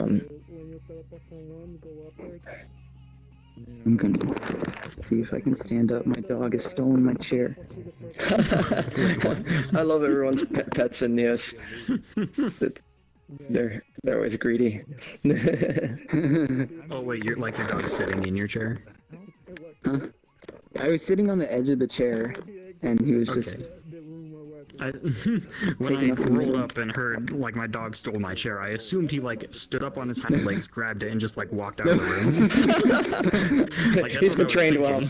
I'm gonna see if I can stand up. My dog has stolen my chair. I love everyone's pets in NEOS. They're always greedy. Oh wait, your dog's sitting in your chair? Huh? I was sitting on the edge of the chair, and he was just. When I rolled up and heard like my dog stole my chair, I assumed he like stood up on his hind legs, grabbed it, and just like walked out of the room. Like, He's been trained well.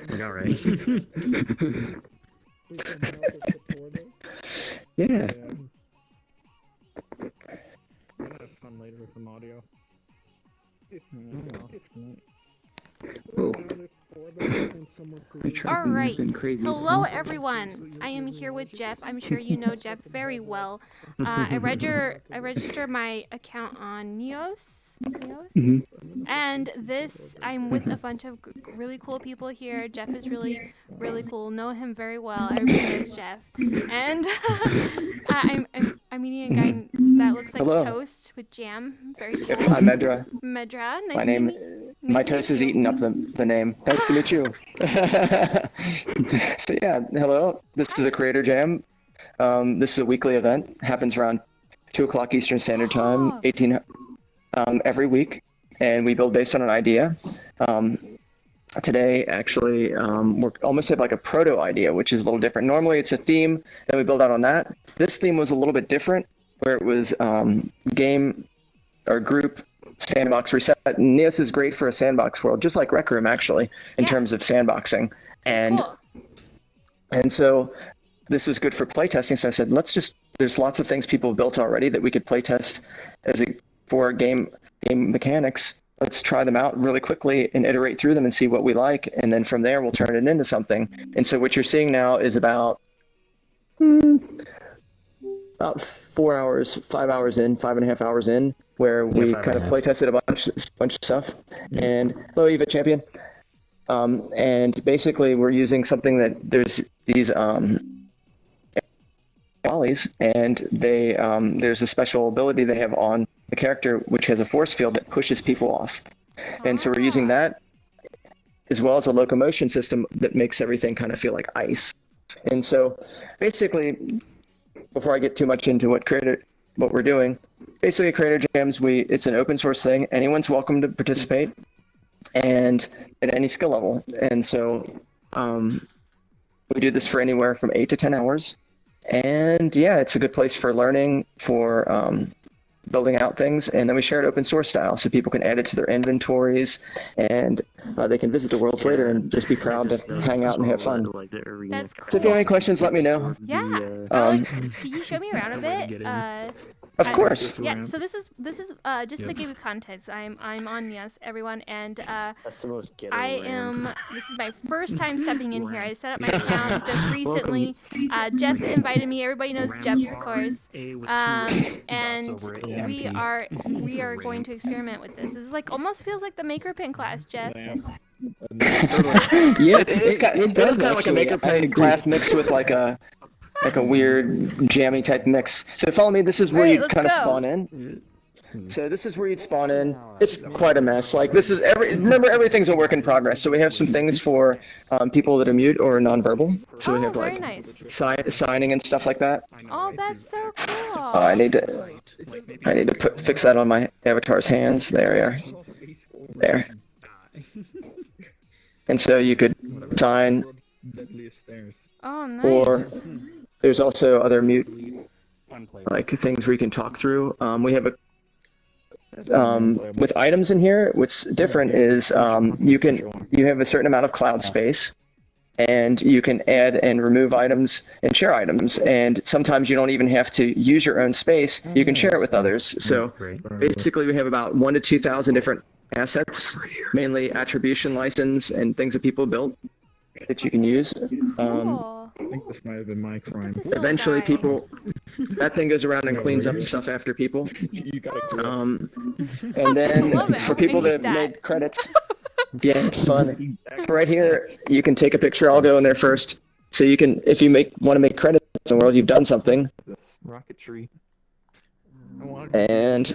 Like, all right. Yeah. I'll have fun later with some audio. Oh. All right. Been crazy. Hello, everyone. I am here with Jeff. I'm sure you know Jeff very well. I registered my account on NEOS. And I'm with a bunch of really cool people here. Jeff is really cool. Know him very well. Everybody knows Jeff. And I'm eating a guy that looks like toast with jam. Very cool. I'm Medra. Medra. Nice My to name. meet My toast is eating up the name. Nice to meet you. So yeah, hello. This is a Creator Jam. This is a weekly event. Happens around 2 o'clock Eastern Standard Time, 18 every week, and we build based on an idea. Today, actually, we're almost at like a proto idea, which is a little different. Normally, it's a theme, and we build out on that. This theme was a little bit different, where it was game or group sandbox reset. NEOS is great for a sandbox world, just like Rec Room, actually, in terms of sandboxing. And so this was good for playtesting. So I said, there's lots of things people have built already that we could playtest for game mechanics. Let's try them out really quickly and iterate through them and see what we like. And then from there, we'll turn it into something. And so what you're seeing now is about 4 hours, 5 hours in, 5.5 hours in, where we kind of play tested a bunch of stuff. And hello, Eva Champion. And basically, we're using something that there's these volleys, and there's a special ability they have on the character, which has a force field that pushes people off. And so we're using that, as well as a locomotion system that makes everything kind of feel like ice. And so, basically, before I get too much into what we're doing, basically Creator Jams, it's an open source thing. Anyone's welcome to participate, and at any skill level. And so we do this for anywhere from 8 to 10 hours. And yeah, it's a good place for learning, for building out things, and then we share it open source style, so people can add it to their inventories, and they can visit the worlds later and just be proud to hang out and have fun. That's cool. So if you have any questions, let me know. Yeah. Can you show me around a bit? Of course. Yeah. So this is just to give you context. I'm on NEOS, everyone, and this is my first time stepping in here. I set up my account just recently. Jeff invited me. Everybody knows Jeff, of course. And we are going to experiment with this. This is like almost feels like the Maker Pen class, Jeff. Yeah, it does kind of like a Maker Pen class mixed with like a weird jammy type mix. So follow me. This is where you kind of spawn in. So this is where you'd spawn in. It's quite a mess. Like this is remember, everything's a work in progress. So we have some things for people that are mute or nonverbal. So we have like signing and stuff like that. Oh, that's so cool. I need to fix that on my avatar's hands. There we are. There. And so you could sign. Oh, nice. Or there's also other mute like things where you can talk through. We have with items in here, what's different is you have a certain amount of cloud space, and you can add and remove items and share items. And sometimes you don't even have to use your own space. You can share it with others. So basically we have about 1,000 to 2,000 different assets, mainly attribution license and things that people built that you can use. I think this might have been my crime. Eventually that thing goes around and cleans up stuff after people. And then for people that have made credits, yeah, it's fun. For right here, you can take a picture. I'll go in there first. So you can, if you want to make credits in the world, you've done something. This rocketry. I And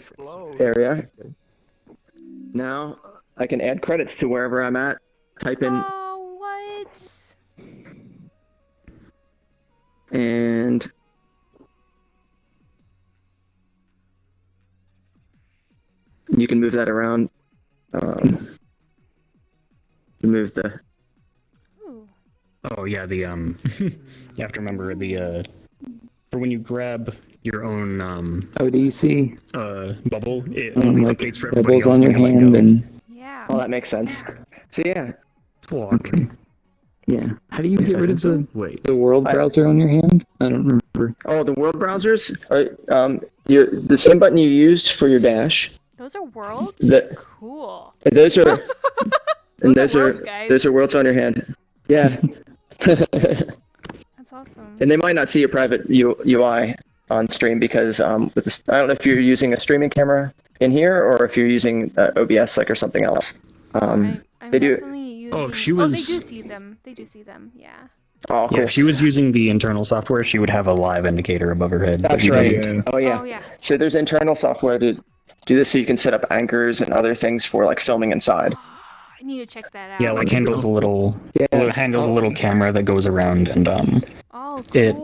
there we are. Now I can add credits to wherever I'm at. Type in Oh, what? and you can move that around. Move the. Ooh. Oh yeah, the you have to remember the for when you grab your own ODC. bubble, it Like updates for everybody bubbles else on your when you let hand go. and Yeah. Oh, that makes sense. So yeah, It's a little awkward. yeah. How do you get rid of Wait. the world browser on your hand? I don't remember. oh, the world browsers are the same button you used for your dash. Those are worlds? The- Cool. Those are and Those those are are worlds, guys. those are worlds on your hand. Yeah. That's awesome. And they might not see your private UI on stream because with this, I don't know if you're using a streaming camera in here or if you're using OBS like or something else. I'm they do- definitely using... Oh, if she Oh, they was- do see them. They do see them, yeah. Oh, cool. Yeah, if she was using the internal software, she would have a live indicator above her head. but That's you right. didn't. Oh yeah. Oh, yeah. So there's internal software to do this, so you can set up anchors and other things for like filming inside. I need to check that out. Yeah, like handles a little handles a little camera that goes around and Oh, cool. it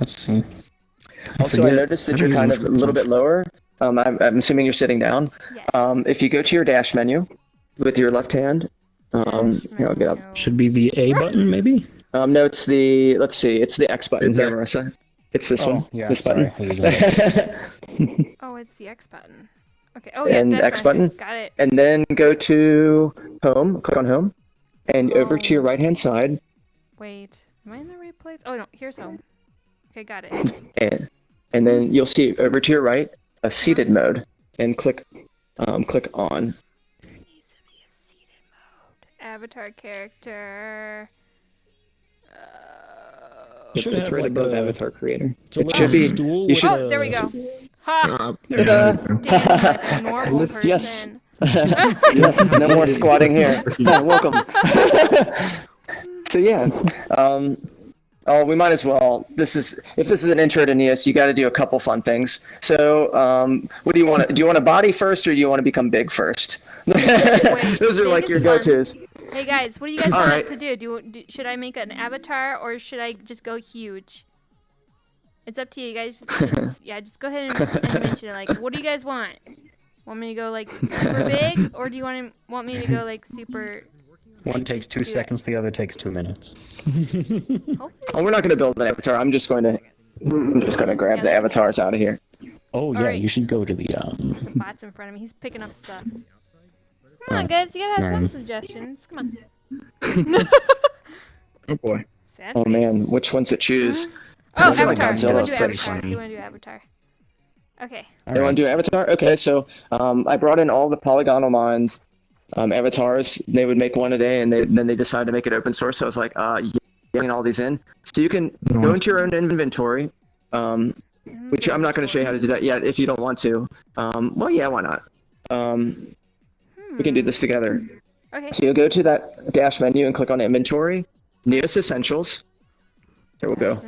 let's see. Also, I forget- noticed that I you're don't kind use of a little bit lower. I'm assuming you're sitting down. Yes. If you go to your dash menu with your left hand, here I'll get up. Should be the A button maybe? No, it's the it's the X button Is there, it? Marissa. It's this one. yeah, This sorry. button. Oh, it's the X button. Okay. Oh, yeah. And dash X manager. button. Got it. And then go to home. Click on home, and over to your right hand side, Wait. Am I in the right place? Oh, no. Here's home. Okay, got it. and then you'll see over to your right a seated mode, and click on. Needs to be in seated mode. Avatar character. Should It's have right like above a- Avatar Creator. It's a It little should be- stool you with should- Oh, there we go. Ha! Ta-da! Standing like a normal person. Yes. Yes, no more squatting here. Welcome. So yeah, oh, we might as well. If this is an intro to NEOS, you got to do a couple fun things. So, what do you want? Do you want to body first, or do you want to become big first? Those are big like is your fun. go-tos. Hey guys, what do you guys All want right. to do? Should I make an avatar or should I just go huge? It's up to you guys. Yeah, just go ahead and mention it. Like, what do you guys want? Want me to go like super big, or do you want me to go like super? One like, takes just 2 do seconds, the other takes 2 minutes. Hopefully. Oh, we're not going to build an avatar. I'm just going to grab the avatars out of here. Oh yeah, Alright. you should go to the The bot's in front of me. He's picking up stuff. Come on, guys. You gotta have some suggestions. Come on. Oh boy. Sad Oh face. man, which ones to choose? Oh, I feel like avatar. You want Godzilla's to do pretty avatar? funny. You want to do avatar? Okay. You want to do avatar? Okay, so I brought in all the Polygonal Minds avatars. They would make one a day, and then they decided to make it open source. So I was like, getting all these in. So you can go into your own inventory, which I'm not going to show you how to do that yet if you don't want to. Well, yeah, why not? We can do this together. Okay. So you'll go to that dash menu and click on Inventory, NEOS Essentials. There we go.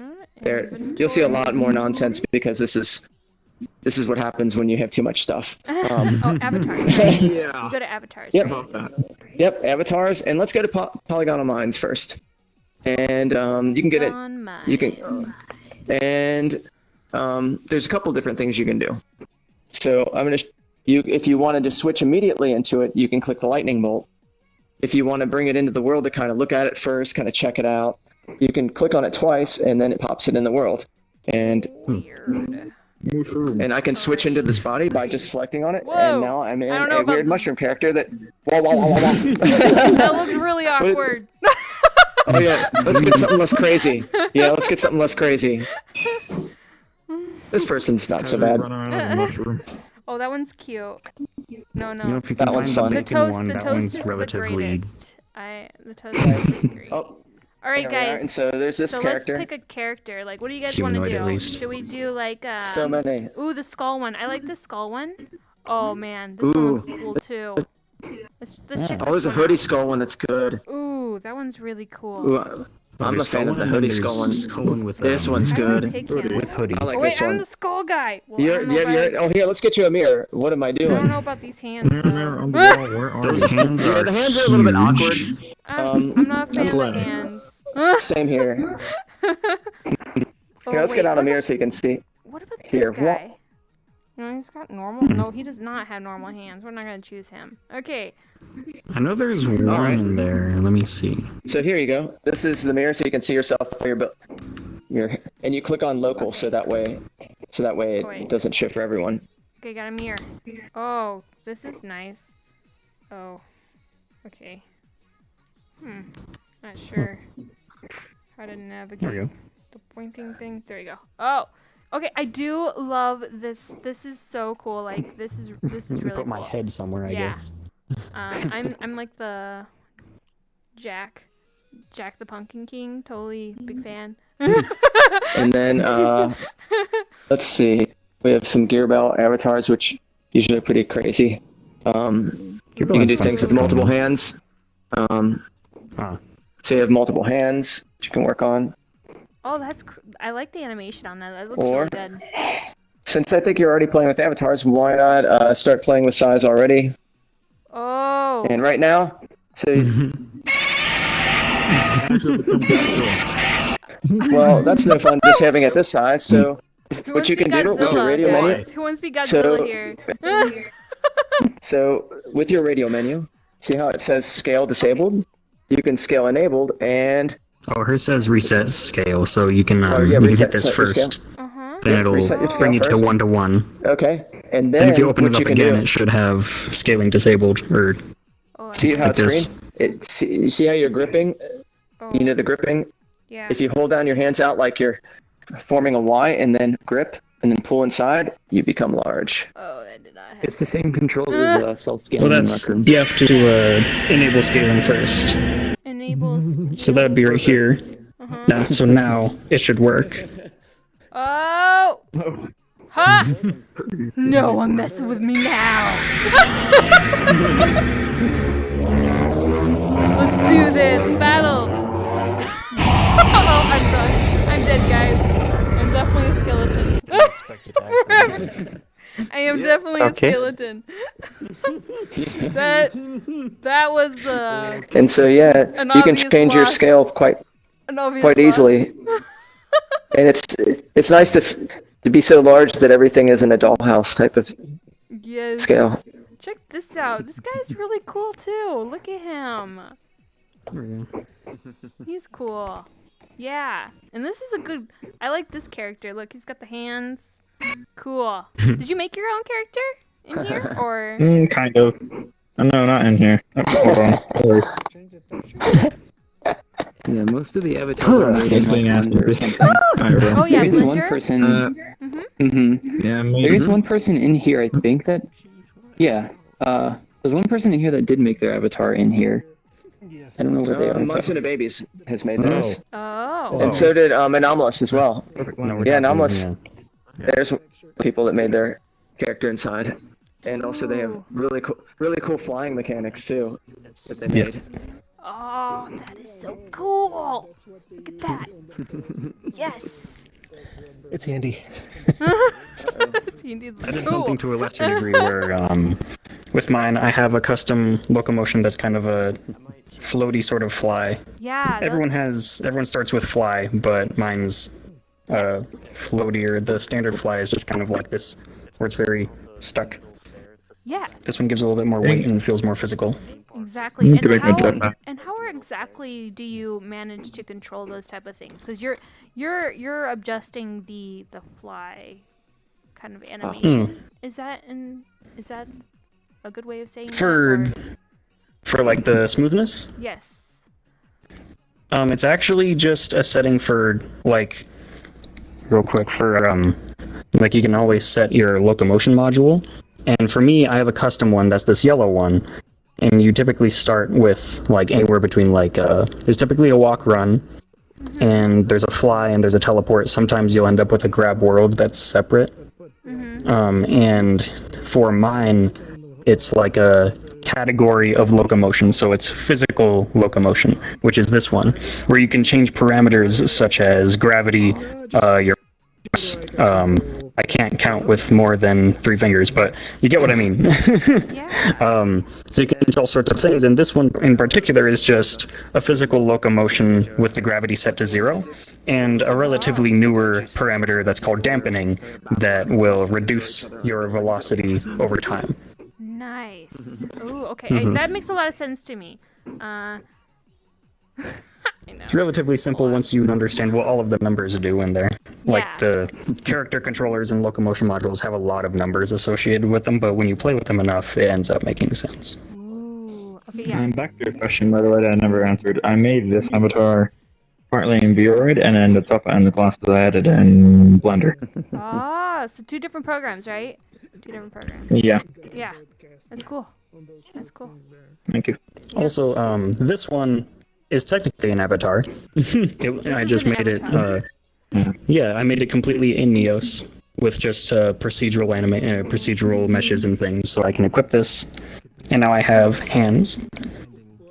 There, you'll see a lot more nonsense because this is what happens when you have too much stuff. Oh, avatars. Yeah. You go to avatars. Yep. Right? About that. Yep, avatars, and let's go to Polygonal Minds first. And you can get it. On mine. You can, and there's a couple different things you can do. So I'm gonna, if you wanted to switch immediately into it, you can click the lightning bolt. If you want to bring it into the world to kind of look at it first, kind of check it out, you can click on it twice, and then it pops it in the world. And Weird. Mushroom. I can switch into this body by just selecting on it, Whoa. and now I'm in I don't know a about weird this. mushroom character that. Wah, wah, wah, wah, wah. That looks really awkward. Oh yeah, let's get something less crazy. Yeah, let's get something less crazy. This person's not so bad. Run around with a mushroom. Oh, that one's cute. No, no. You know, if you can That one's find fun. the the bacon toast, one, the that toast one's is relatively. the greatest. The toast is great. Oh, All right, there we are. guys. And so there's this So character. let's pick a character. Like, what do you guys want to Humanoid, do? at least. Should we do like So many. Ooh, the skull one. I like the skull one. Oh man, this one Ooh. looks cool too. Let's check Oh, there's this a one hoodie out. skull one that's good. Ooh, that one's really cool. Ooh, I'm a fan of the hoodie skull one. Skull one with This one's I would good. pick him. with hoodie. I like Oh, wait, this I'm one. the skull guy. Well, I don't know Oh, here, let's get you a mirror. What am I I don't doing? know about these hands, Mirror on the though. wall, where are Those you? hands Yeah, are the hands are a little bit awkward. huge. I'm not a fan of the glad. hands. Same here. Oh, Here, let's get wait, out a mirror so you can see. What about Here, this guy? No, he's got normal. No, he does not have normal hands. We're not gonna choose him. Okay. I know there's one Alright. in there. Let me see. So here you go. This is the mirror so you can see yourself for and you click on local so that way Wait. it doesn't shift for everyone. Okay, got a mirror. Oh, this is nice. Oh. Okay. Not sure how to navigate There we go. the pointing thing. There you go. Oh. Okay, I do love this. This is so cool. Like this is really Put my cool. head somewhere, I Yeah. guess. I'm like the Jack the Pumpkin King. Totally big fan. And then let's see. We have some gear belt avatars which usually are pretty crazy. You can do things with multiple hands. So you have multiple hands that you can work on. Oh, I like the animation on that. That looks Or- really good. Since I think you're already playing with avatars, why not start playing with size already? Oh. And right now, so Actually become Godzilla. well, that's no fun just having it this size. So Who what wants you to be can do with your Godzilla, radio menu. guys? Who wants to be Godzilla So- here? So with your radio menu, see how it says scale disabled? You can scale enabled and Oh, hers says reset scale, so you can yeah, you can reset hit this set your scale. first. Uh-huh. Then it'll reset your scale bring you to first. 1-to-1. okay, and then And if you open what it up you can again, do, it should have scaling disabled, or Oh, see how like it's this. green? You see how you're gripping? oh, You know the gripping? yeah. If you hold down your hands out like you're forming a Y and then grip and then pull inside, you become large. Oh, that did not happen. It's the same control as self-scaling well, that's record. you have to enable scaling first. Enables. So that would be right here. Uh-huh. So now it should work. Oh! Ha! No one messing with me now! Let's do this! Battle! Oh, I'm done. I'm dead, guys. I'm definitely a skeleton. Forever. I am definitely a skeleton. that was And so yeah, An you can obvious change your loss. scale quite an obvious quite loss. easily. And it's nice to be so large that everything is in a dollhouse type of Yes. scale. Check this out. This guy's really cool too. Look at him. He's cool. Yeah. And this is a good... I like this character. Look, he's got the hands. Cool. Did you make your own character in here? Or... Kind of. No, not in here. Hold on. Sorry. Yeah, most of the avatars are made in It's being like asked Blender or to- something. Oh yeah, There is one Blender? person. Yeah, maybe. There is one person in here, I think that. Yeah. There's one person in here that did make their avatar in here. I don't know where they are. Monsoon of Babies has made theirs. Oh. And so did Anomalous as well. No, we're Yeah, talking, Anomalous. yeah. There's people that made their character inside. And also they have really cool flying mechanics too that they made. Oh, that is so cool. Look at that. Yes. It's handy. It's indeed I did cool. something to a lesser degree where, with mine, I have a custom locomotion that's kind of a floaty sort of fly. Yeah. Everyone starts with fly, but mine's floatier. The standard fly is just kind of like this, where it's very stuck. Yeah, This one gives a little bit more weight and feels more physical. exactly. to make my jetpack. And how exactly do you manage to control those type of things? Because you're adjusting the fly kind of animation. Is that a good way of saying that? or- For like the smoothness, Yes. it's actually just a setting for like, real quick for like you can always set your locomotion module. And for me, I have a custom one that's this yellow one. And you typically start with like anywhere between like there's typically a walk run, and there's a fly and there's a teleport. Sometimes you'll end up with a grab world that's separate. And for mine, it's like a category of locomotion. So it's physical locomotion, which is this one, where you can change parameters such as gravity, your I can't count with more than 3 fingers, but you get what I mean. Yeah. So you can change all sorts of things, and this one in particular is just a physical locomotion with the gravity set to 0, and a relatively newer parameter that's called dampening that will reduce your velocity over time. Nice. Ooh, okay. That makes a lot of sense to me. I know. It's relatively simple once you understand what all of the numbers do in there. Like the character controllers and locomotion modules have a lot of numbers associated with them, but when you play with them enough, it ends up making sense. Ooh. Okay, yeah. And back to your question, by the way, that I never answered. I made this avatar partly in Vroid, and then the top and the classes I added in Blender. Ah, so 2 different programs, right? 2 different programs. Yeah, Yeah. That's cool. That's cool. thank you. Also, this one is technically an avatar. I just made it. I made it completely in NEOS with just procedural meshes and things, so I can equip this. And now I have hands,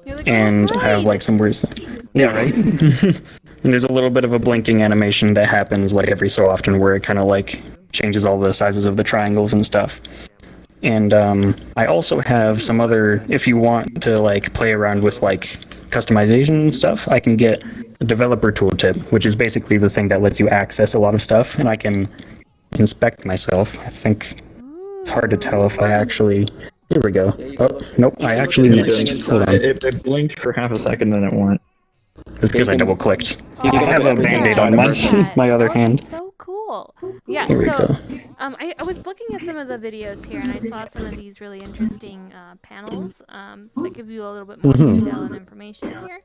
You're like, and I have like some words. Yeah, right. And there's a little bit of a blinking animation that happens like every so often, where it kind of like changes all the sizes of the triangles and stuff. And I also have some other, if you want to like play around with like customization and stuff, I can get a developer tooltip, which is basically the thing that lets you access a lot of stuff, and I can inspect myself. I think it's hard to tell if I actually... Here we go. Oh, nope, I actually missed. Hold on. It blinked for half a second, then it went. It's because I double-clicked. Oh, I have a Band-Aid on my other hand. So cool. Yeah, Here we so go. I was looking at some of the videos here, and I saw some of these really interesting panels that give you a little bit more detail and information here.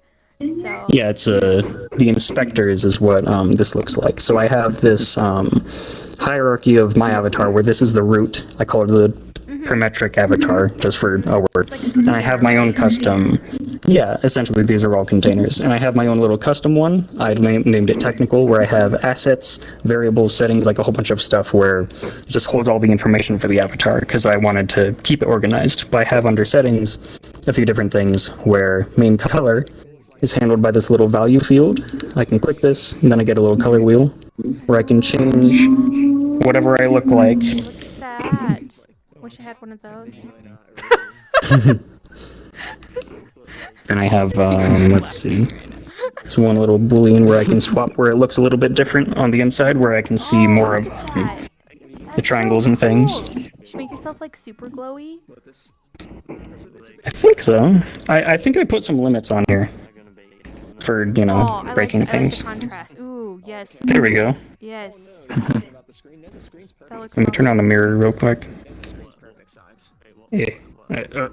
So Yeah, it's the inspectors is what this looks like. So I have this hierarchy of my avatar where this is the root. I call it the parametric avatar, just for a word. And I have my own custom. Yeah, essentially these are all containers. And I have my own little custom one. I named it technical, where I have assets, variables, settings, like a whole bunch of stuff where it just holds all the information for the avatar, because I wanted to keep it organized. But I have under settings a few different things where main color is handled by this little value field. I can click this, and then I get a little color wheel where I can change whatever I look like. look at that. Wish I had one of those. And I have, let's see, it's one little boolean where I can swap where it looks a little bit different on the inside, where I can see more of the triangles and things. You should make yourself like super glowy. I think so. I think I put some limits on here for, you know, Oh, I breaking like, I like things. the contrast. Ooh, yes. There we go. Yes. That looks Let me turn awesome. on the mirror real quick. Yeah.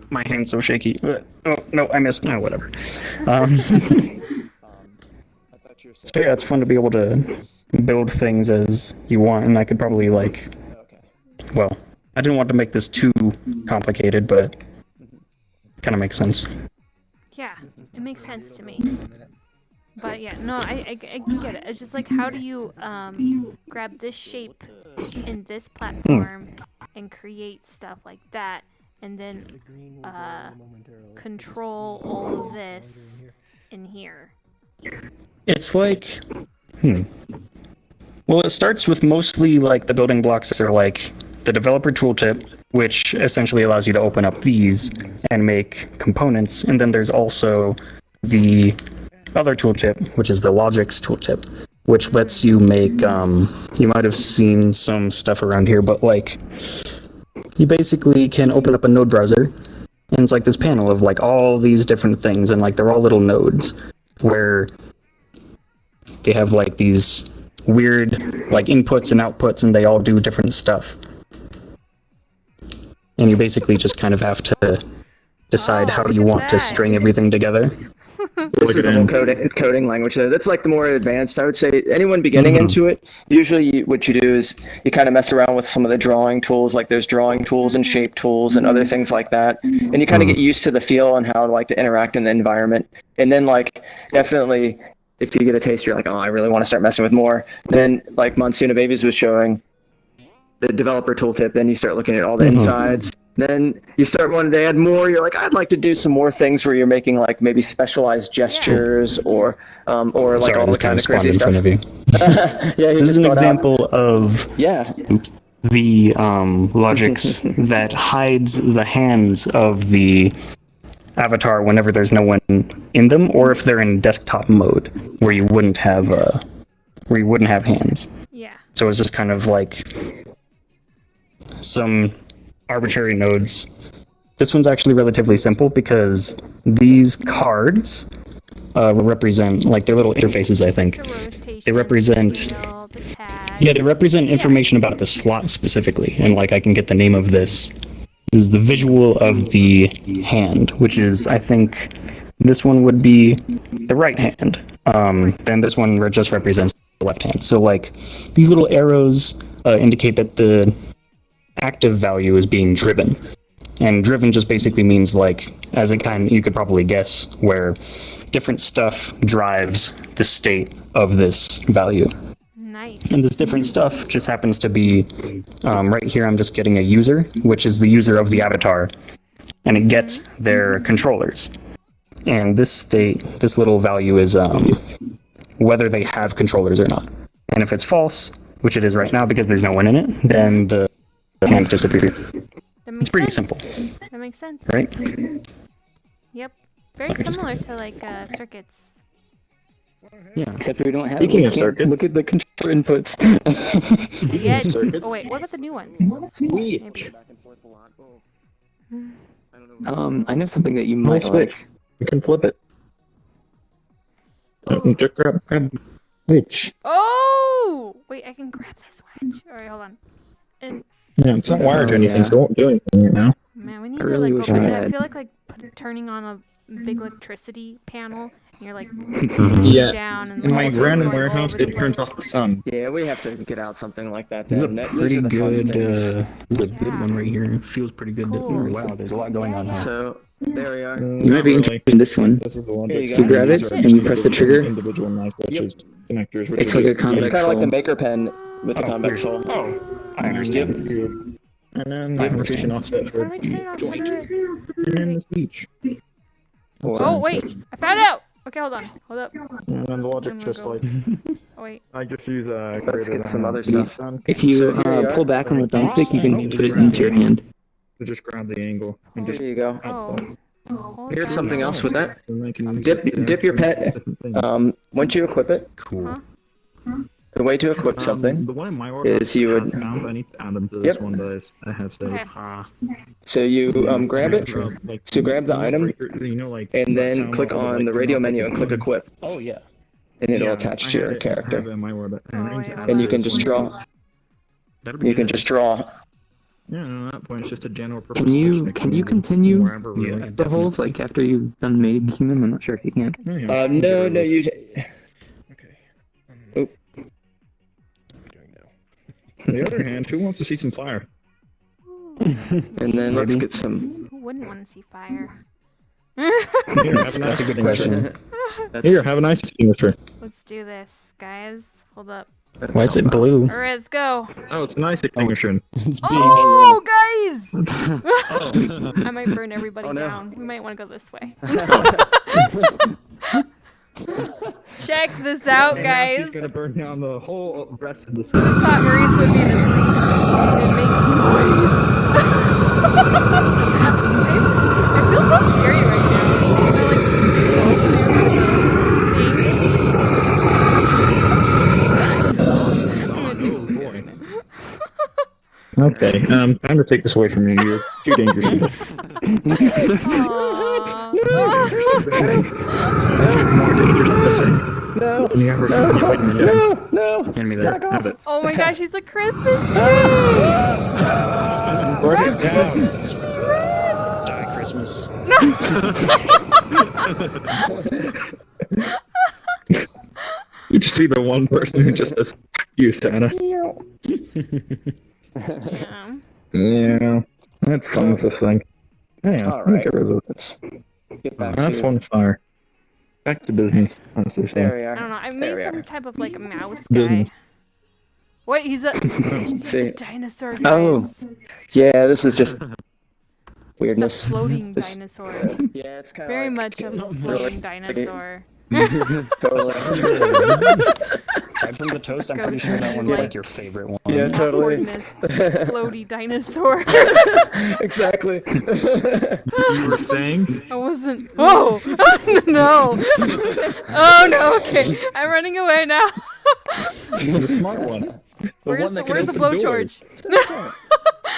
My hand's so shaky. Oh, no, I missed. No, whatever. So yeah, it's fun to be able to build things as you want, and I could probably like... Well, I didn't want to make this too complicated, but kind of makes sense. Yeah, it makes sense to me. But yeah, no, I get it. It's just like, how do you grab this shape in this platform and create stuff like that, and then control all of this in here? It's like... Well, it starts with mostly like the building blocks are like the developer tooltip, which essentially allows you to open up these and make components. And then there's also the other tooltip, which is the logics tooltip, which lets you make, you might have seen some stuff around here, but like, you basically can open up a node browser, and it's like this panel of like all these different things, and like they're all little nodes, where they have like these weird like inputs and outputs, and they all do different stuff. And you basically just kind of have to decide how you want to string everything together. This is the whole coding language there. That's like the more advanced, I would say. Anyone beginning into it, usually what you do is you kind of mess around with some of the drawing tools, like there's drawing tools and shape tools and other things like that. And you kind of get used to the feel and how like to interact in the environment. And then like definitely if you get a taste, you're like, oh, I really want to start messing with more. Then like Monsina Babies was showing the developer tooltip, then you start looking at all the insides, Then you start wanting to add more. You're like, I'd like to do some more things where you're making like maybe specialized gestures or like Sorry, all this the kind of spawned crazy in stuff. front of you. Yeah, This is an example of Yeah. the logics that hides the hands of the avatar whenever there's no one in them, or if they're in desktop mode where you wouldn't have hands. Yeah. So it's just kind of like some arbitrary nodes. This one's actually relatively simple because these cards represent, like, they're little interfaces, I think. The rotation, They represent, the wheel, the tag. yeah, they represent information about the slot specifically. And, like, I can get the name of this. This is the visual of the hand, which is, I think, this one would be the right hand. Then this one just represents the left hand. So, like, these little arrows indicate that the active value is being driven. And driven just basically means, like, as it you could probably guess, where different stuff drives the state of this value. Nice. And this different stuff just happens to be, right here I'm just getting a user, which is the user of the avatar, and it gets their controllers. And this state, this little value is whether they have controllers or not. And if it's false, which it is right now because there's no one in it, then the hands disappear. It's pretty simple, That makes sense. right? Yep. Very similar to like circuits. Yeah. Except we don't have. Speaking we of can't circuits. look at the controller inputs. Yeah. Circuits? Oh wait, what about the new ones? Switch. I know something that you might Switch. like. You can flip it. Just grab switch. Oh! Wait, I can grab that switch. Alright, hold on. And Yeah, it's not wired or Oh, anything, yeah. so it won't do anything right now. man, we need I to really like wish open I that. I had. feel like turning on a big electricity panel. And you're like Yeah. down and In my all sorts random going all warehouse, over the it turns place. off the sun. Yeah, we have to get out something like that. This is a Then. Those pretty are the fun good, things. this is a good one right here. It feels pretty good. Cool. Oh, wow, there's a lot going on. Huh? So there we are. You might be interested in this one. This is the one Here you that go. You grab it Shit. and you press the trigger. individual knife switches connectors. which It's is like a good. convex It's kind of like the hole. maker pen with the convex hole. Oh, I understand. And then the application offset How for do I turn it on? How do I- and then the speech. Oh wait, I found out. Okay, hold on. Hold up. And then the logic I'm gonna just go. like Oh wait. I just use Let's get some other Yeah. stuff. If you So here you are. pull back on the thumbstick, you can put it into your hand. to just grab the angle and just Here you go. Oh. Hold Here's on. something else with that. and I can use Dip your pet. different things. Once you equip it, Cool. the way to equip something. The one in my order is you would- has sounds. I need to add them to this Yep. one that I have saved. Okay. So you grab it, Like, so grab the item, you know, like, and that then sound click level, on like, the radio you know, menu like, and click equip, Oh, yeah. and it'll yeah, attach I to your have it- I have character. it in my order, Oh, I need wait, to hold add And you it can to just this draw. one. That'll be You can good. just draw. Yeah, no, at that point it's just a general purpose. Can you switch that can you go continue wherever we Yeah. like. the holes like after you've done making them? I'm not sure if you can. Yeah, No, you. Okay. Oop. What are we doing now? On the other hand, who wants to see some fire? And then let's get some. Who wouldn't want to see fire? Here, have That's an a ice good extinguisher. That's, Here, have an ice extinguisher. Let's do this, guys. Hold up. that's Why is it help out. blue? All right, let's go. Oh, it's an ice extinguisher. It's big. Oh, guys! I might burn everybody Oh, no. down. We might want to go this way. Check this out, And now she's guys. gonna burn down the whole rest of the city. Thought Meriesa would be in this. It makes noise. I feel so scary right now. Oh boy. Okay, time to take this away from you. You're too dangerous. More dangerous than this thing. No, Than you ever wait a minute. no. Hand me that. Have it. Oh my gosh, he's a Christmas tree! Burn it down. Christmas tree red! Die Christmas. You just see the one person who just says, "F you, Santa." Yeah. Yeah, that's fun with this thing. Yeah, All right. get rid of it. Let's get back Have to. fun, fire. Back to business. That's the There thing. we I don't are. know. I There made we some are. type of like a mouse guy. Business. Wait, he's a See. dinosaur, guys. Oh. Yeah, this is just. weirdness. a floating This- dinosaur. Yeah, it's kind of Very like, much a floating dinosaur. totally. Aside from the toast, I'm pretty sure that one's Like- like your favorite one. Yeah, totally. Awkwardness. Floaty dinosaur. Exactly. You were saying? I wasn't. Oh! No! Oh no, okay. I'm running away now. The smart one. The one that can Where's the open doors. blowtorch?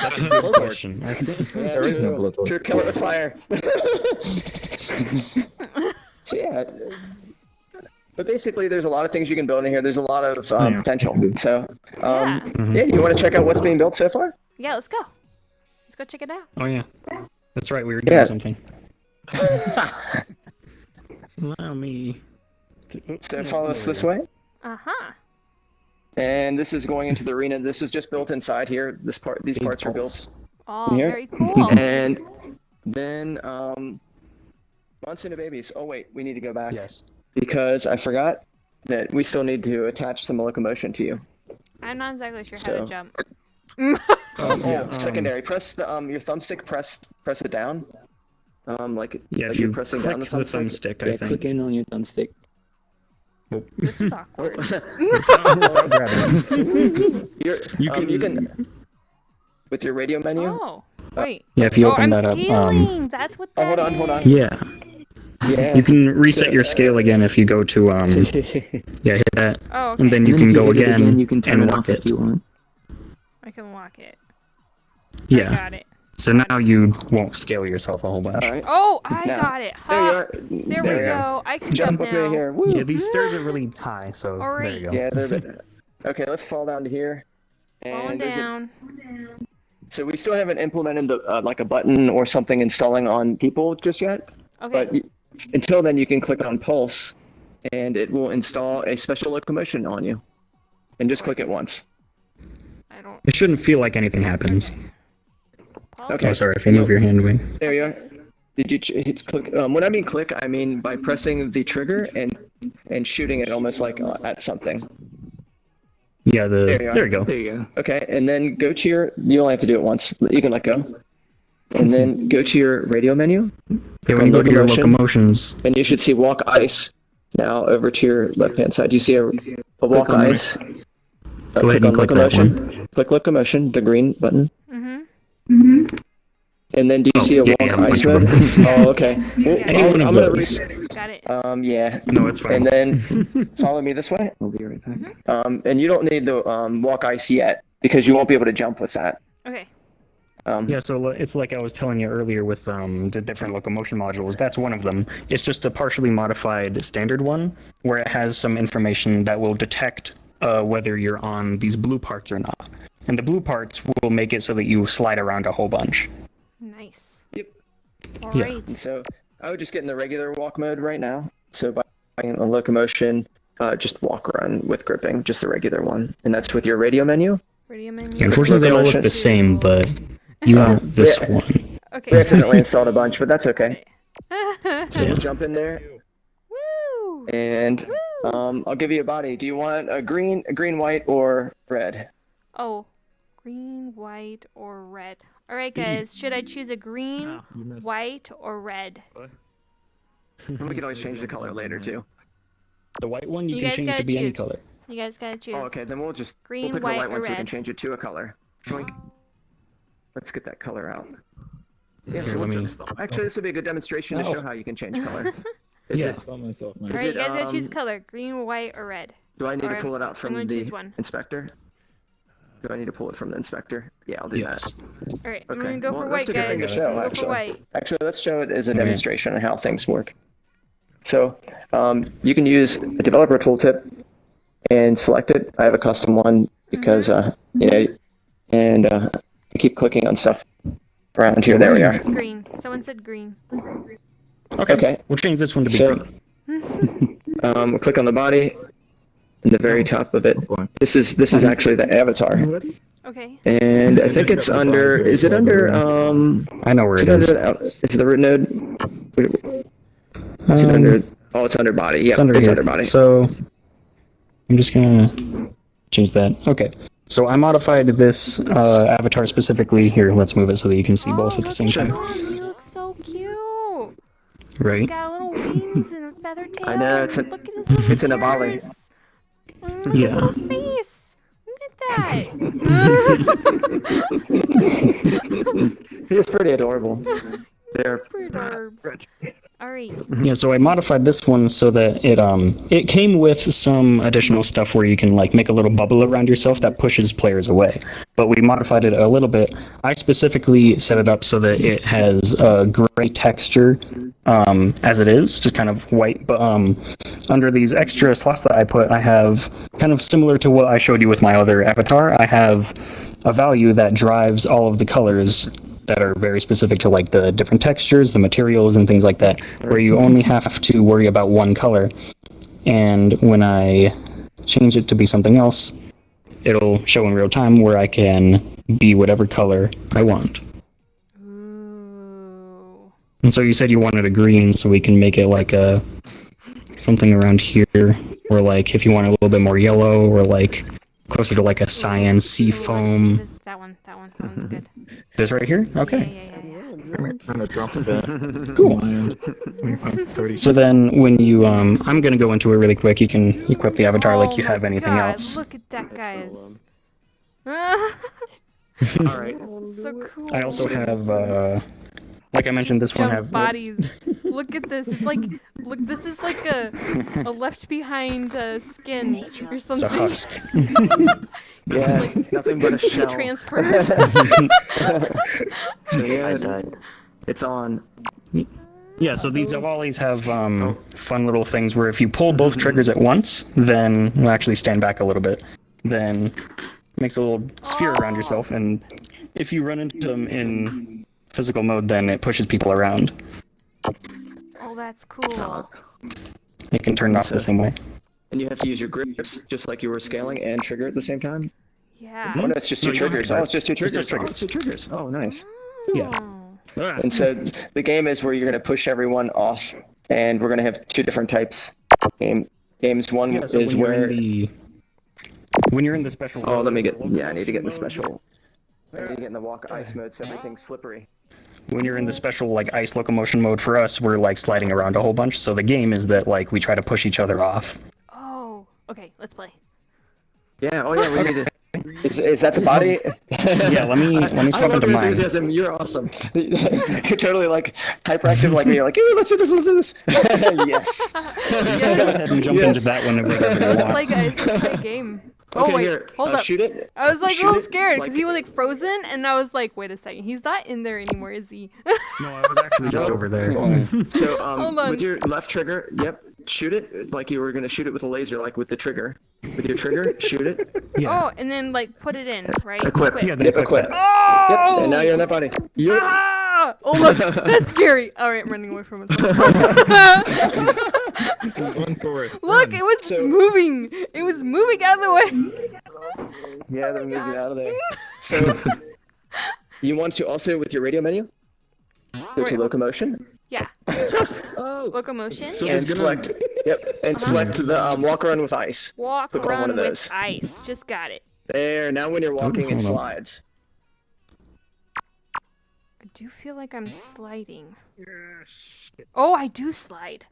That's a good question. I think. Yeah, There is no true. blowtorch. True, kill it with fire. So yeah, but basically, there's a lot of things you can build in here. There's a lot of Yeah. potential. So Yeah. yeah, you want to check out what's being built so far? Yeah, let's go. Let's go check it out. Oh yeah, that's right. We were doing Yeah. something. Allow me. So follow us this way. Uh-huh. And this is going into the arena. This was just built inside here. These parts were built. Oh, Here? very cool. And then Monsoon of Babies. Oh wait, we need to go back. Yes. Because I forgot that we still need to attach some locomotion to you. I'm not exactly sure how So- to jump. Secondary. Press the your thumbstick. Press it down. Like Yeah, like if you're you pressing click down the the thumbstick. thumbstick, Yeah, I click think. in on your thumbstick. This is awkward. Without grabbing. You can with your radio menu. Oh, wait. Yeah, if you Oh, open I'm that up. scaling. That's what Oh, that hold on. is. Yeah. Yeah. You can reset So, your scale again if you go to yeah, hit that, Oh, okay. and then you And can if go hit it again you can turn and it lock off it. if you want. I can lock it. I Yeah. got it. So now you won't scale yourself a whole bunch. All right. Oh, I Now, got it. There you Ha. are. There we you go. I can Jump jump with me now. here. Woo. Yeah, these stairs are really high, so there Alright. you go. Yeah, they're a bit. Okay, let's fall down to here. Falling there's a- down. so we still haven't implemented the like a button or something installing on people just yet. Okay. But until then, you can click on Pulse, and it will install a special locomotion on you. And just click it once. I don't. It shouldn't feel like anything happens. Pause. Okay. Oh, sorry, if you move your hand away. There you are. Did you hit click? When I mean click, I mean by pressing the trigger and shooting it almost like at something. Yeah, There you are. there you go. There you go. Okay, and then go to your. You only have to do it once. You can let go. And then go to your radio menu, Yeah, when you go to your Locomotion. locomotions, and you should see walk ice. Now over to your left-hand side, you see a walk on ice. Go ahead and click that locomotion. Click locomotion, the green button. Mm-hmm. And then do you see a yeah, walk yeah, a ice bunch of mode? them. Oh, okay. Well, Any one of I'm gonna those. Got it. yeah. No, it's fine. And then follow me this way. We'll be right back. And you don't need the walk ice yet because you won't be able to jump with that. Okay. Yeah, so it's like I was telling you earlier with the different locomotion modules. That's one of them. It's just a partially modified standard one where it has some information that will detect whether you're on these blue parts or not. And the blue parts will make it so that you slide around a whole bunch. Nice. Yep. All Yeah. right. So I would just get in the regular walk mode right now. So by a locomotion, just walk around with gripping, just the regular one. And that's with your radio menu. Radio menu. Yeah, unfortunately, they all look Locomotion. the same, but you want this yeah. one. We Okay. accidentally installed a bunch, but that's okay. So Yeah. we'll jump in there, Woo! and I'll give you a body. Do you want a green, white, or red? Oh, green, white, or red. All right, guys. Should I choose a green, white, or red? We can always change the color later too. The white one you, You can guys change gotta to be any choose. color. You guys gotta choose. Oh, okay. Then we'll just Green, we'll pick white, the white or one so we can red. change it to a color. Joink. Let's get that color out. Yeah, Here, so let me. actually, this would be a good demonstration to show how you can change color. Is Yeah. it? Saw myself, man. All Is right, it, you guys gotta choose um, color: green, white, or red. Do I need to Alright, pull it out I'm from gonna the choose one. inspector? Do I need to pull it from the inspector? Yeah, I'll do Yes. that. All right, I'm Okay. gonna go Well, for that's white, a good thing to guys. show, I'm gonna go actually. for white. Actually, let's show it as a Okay. demonstration of how things work. So, you can use a developer tooltip and select it. I have a custom one because, you know, and I keep clicking on stuff around here. There we are. It's green. Someone said green. Okay. We'll change this one to be So, green. we'll click on the body, in the very top of it. This is actually the avatar, Okay. and I think it's under. Is it under? I know where Is it it is. under? Is it the root node? Is it under? Oh, it's under body. Yeah, It's under it's here. under body. So I'm just gonna change that. Okay. So I modified this avatar specifically. Here, let's move it so that you can see both at the same time. He looks so cute. Right? He's got little wings and a feather tail. I know, it's Look at his little it's an Avali. ears. Yeah. His little face. Look at that. He's pretty adorable. They're Super adorbs. All right. Yeah, so I modified this one so that it came with some additional stuff where you can like make a little bubble around yourself that pushes players away. But we modified it a little bit. I specifically set it up so that it has a gray texture as it is, just kind of white. But under these extra slots that I put, I have kind of similar to what I showed you with my other avatar. I have a value that drives all of the colors that are very specific to like the different textures, the materials, and things like that, where you only have to worry about one color. And when I change it to be something else, it'll show in real time where I can be whatever color I want. Ooh. And so you said you wanted a green, so we can make it like a something around here, or like if you want a little bit more yellow, or like closer to like a cyan sea foam. That one's good. This right here? Okay. Yeah. I'm gonna drop a bit. Cool. 30. So then when you, I'm going to go into it really quick. You can equip the avatar like you Oh have my anything God, else. Look at that, guys. alright. So cool. I also have, like I mentioned, this one Jump have... bodies. Look at this. It's like, look, this is like a left behind skin or It's something. a husk. Yeah, nothing but a shell. Transferred. So yeah, it's on. Yeah, so these Avalis have fun little things where if you pull both triggers at once, then you'll actually stand back a little bit. Then it makes a little sphere around yourself, and if you run into them in physical mode, then it pushes people around. Oh, that's cool. It can turn off the same way. And you have to use your grips, just like you were scaling, and trigger at the same time? Yeah. Oh no, it's just two No, you don't triggers. have to. Oh, it's just two Just triggers. triggers. Oh, it's two triggers. Oh, nice. Yeah. Oh. And so the game is where you're going to push everyone off, and we're going to have two different types. Games one Yeah, so is where... when you're in the special... Oh, let me get... Yeah, I need to get in the special... I need to get in the walk ice mode so everything's slippery. When you're in the special like ice locomotion mode for us, we're like sliding around a whole bunch. So the game is that like we try to push each other off. Oh. Okay, let's play. Yeah, oh yeah, we need to... Is that the body? Yeah, let me swap I love into your mine. enthusiasm. You're awesome. You're totally like hyperactive like me. You're like, hey, let's do this, let's do this. Yes. Go ahead and jump into that whenever you Let's play, want. guys. Let's play a game. Okay, Oh, wait. here. Hold up. Shoot it. I was like a Shoot little it, scared because like- he was like frozen, and I was like, wait a second, he's not in there anymore, is he? No, I was actually just over there. So Hold on. with your left trigger, yep, shoot it like you were gonna shoot it with a laser, like with the trigger. With your trigger, shoot it. Yeah. Oh, and then like put it in, right? Equip. Yeah, then Yep, equip. Oh! Yep, and now you're in that body. Yep. Ah! Oh look, that's scary. All right, I'm running away from it. Run for it. Look, it was So- moving. It was moving out of the way. Yeah, they're moving God. out of there. So you want to also with your radio menu go to Wait. locomotion. Yeah. Oh. Locomotion. And Yeah. select. Yep, and select the walk around with ice. Walk click on one around of with those. ice. Just got it. There. Now when you're walking, it hold on. slides. I do feel like I'm sliding. Oh, I do slide.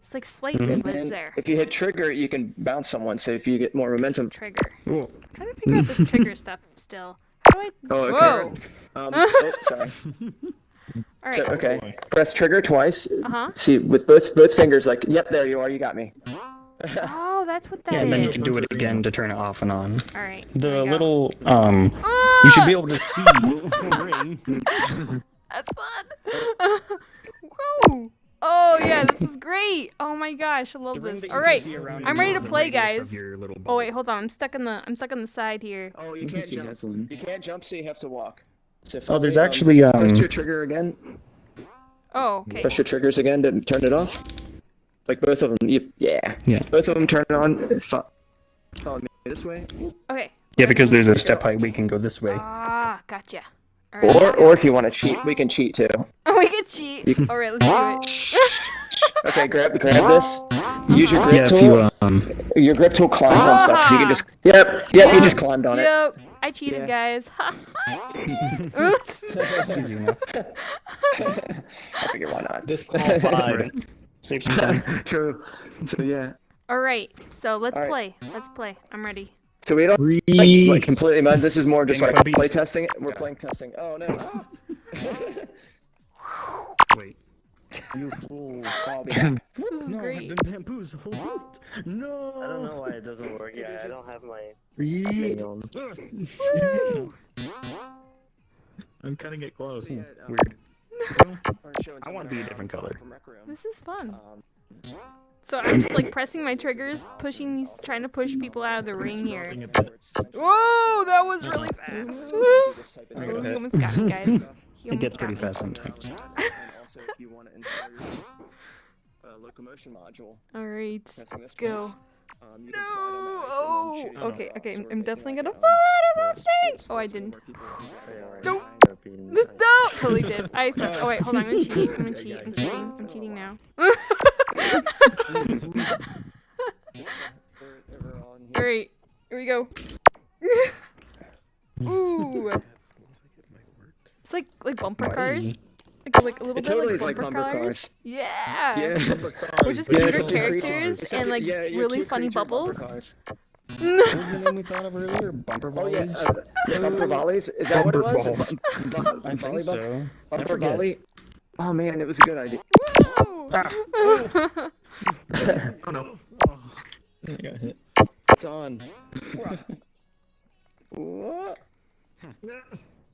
It's like slightly, And but it's then there. if you hit trigger, you can bounce someone. So if you get more momentum. Trigger. Cool. Trying to figure out this trigger stuff still. How do I? Oh, okay. Whoa. Oh, sorry. All right. So, okay. Press trigger twice. Uh-huh. See, with both fingers, like, yep, there you are. You got me. Oh, that's what that is. Yeah, and then you can do it again to turn it off and on. All right. The there we go. little you should be able to see the ring. That's fun. Woo! Oh yeah, this is great. Oh my gosh, I love this. All right, I'm ready to play, guys. Oh wait, hold on. I'm stuck on the side here. Oh, you can't jump. You can't jump, so you have to walk. So Oh, there's finally, actually press your trigger again. Oh, okay. Press your triggers again to turn it off. Like both of them. Yeah. Yeah. Both of them turn on. Follow me this way. Okay. Yeah, because there's a step height, we can go this way. Ah, gotcha. All right. Or if you want to cheat, we can cheat too. Oh, we can cheat. All right, let's do it. Okay, grab this. Use your grip Yeah, if tool. you Your grip tool climbs on stuff, so you can just. Yep, you just climbed on it. Yep. I cheated, Yeah. guys. it's easy enough. I figure why not. Disqualified. Save some time. True. So yeah. All right. So let's All right. play. Let's play. I'm ready. So we don't like completely mind. This is more just like play testing. We're playing testing. Oh no. Wait. You fool. I'll be back. This is great. been bamboozled. No. I don't know why it doesn't work. Yeah, I don't have my Free. thing on. Woo! I'm cutting it close. So, yeah, Weird. we're showing I wanna something be a different color. from Rec Room. This is fun. Um, So I'm just like pressing my triggers, pushing these, trying to push people out of the ring here. Dropping a bit. Whoa, that was really fast. Woo! Oh, he almost got me, guys. He It almost gets got pretty me. fast sometimes. And also, if you want to install your Locomotion module, All right, pressing let's this go. once, you No! can slide on the ice and then Oh, shoot it okay, off, okay. sort of I'm making definitely like gonna a- fall out of that sports thing. Oh, I game didn't. where people- Nope. European. No, totally did. I fell. Oh wait, hold on. I'm gonna cheat. I'm gonna cheat. I'm cheating. I'm cheating now. All right, here we go. Ooh, That seems like it might work. it's like bumper Why? cars. Like a little It bit totally like is like bumper cars. Yeah. Yeah. We're just Yeah, cuter except they're characters Except and that- like yeah, you're really cute funny creature bumper bubbles. cars. What was the name we thought of earlier? Bumper Oh yeah, volleys? bumper volleys. Is that what it was? Bumper balls. I think so. I Bumper forget. volley. Oh man, it was a good idea. Woo! Oh no, I got hit. it's on. What?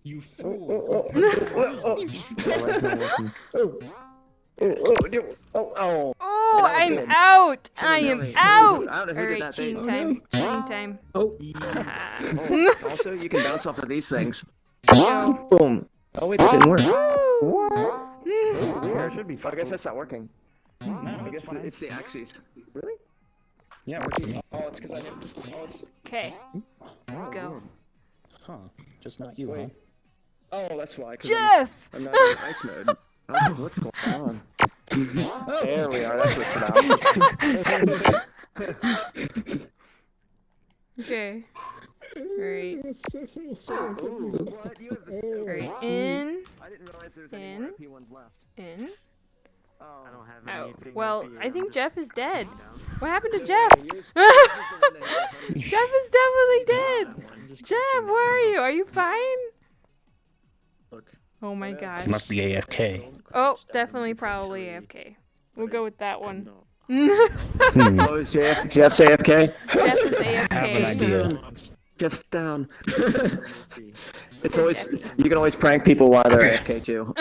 You Oh, fool. oh. Oh, That was I'm good. out. So I am really- out. I don't know who All did right, that thing. cheating time. Cheating time. Oh, Oh, also, you can bounce off of these things. Go. Boom. Oh wait, that didn't work. Woo! There should be I guess that's not working. No, I it's guess fine. it's the axes. Really? Yeah, it works for me. Oh, it's because I didn't. Oh, it's. Okay, let's go. Huh. Just not you, huh? Oh, that's why. 'Cause Jeff. I'm not in ice mode. Oh, what's going on? There we are. That's what's about. Okay. Alright. Ooh, what? You have this. Alright. In. I didn't realize there was any In. more RP ones left. In. Oh. I don't have Out. anything. Well, up here, I I'm think just Jeff is dead. down. What happened to So, Jeff? yours is the one that had Jeff is definitely dead. I'm just Jeff, catching where are up. you? Are you fine? Look. Oh my gosh. Must be AFK. Don't Oh, crouch down, definitely it's probably actually- AFK. We'll go with that one. No. Oh, is Jeff's AFK? Jeff is I have an AFK. idea. Jeff's down. Must be. It's always you can always prank people while they're AFK too.